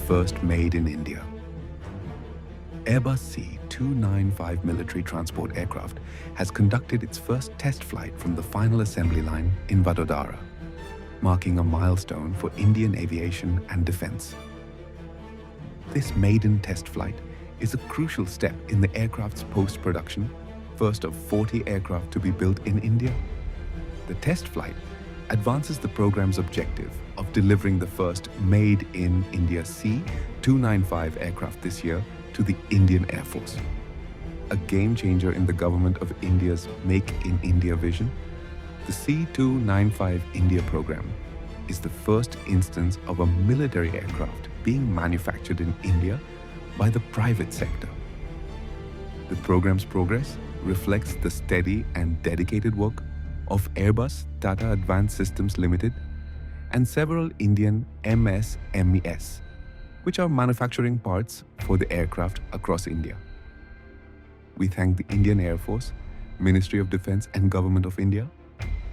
first made in India. Airbus C295 military transport aircraft has conducted its first test flight from the final assembly line in Vadodara, marking a milestone for Indian aviation and defense. This maiden test flight is a crucial step in the aircraft's post-production, first of 40 aircraft to be built in India. The test flight advances the program's objective of delivering the first made in India C295 aircraft this year to the Indian Air Force. A game changer in the government of India's Make in India vision, the C295 India program is the first instance of a military aircraft being manufactured in India by the private sector. The program's progress reflects the steady and dedicated work of Airbus Tata Advanced Systems Limited and several Indian MSMEs, which are manufacturing parts for the aircraft across India. We thank the Indian Air Force, Ministry of Defense and Government of India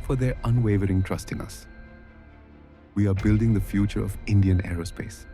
for their unwavering trust in us. We are building the future of Indian aerospace.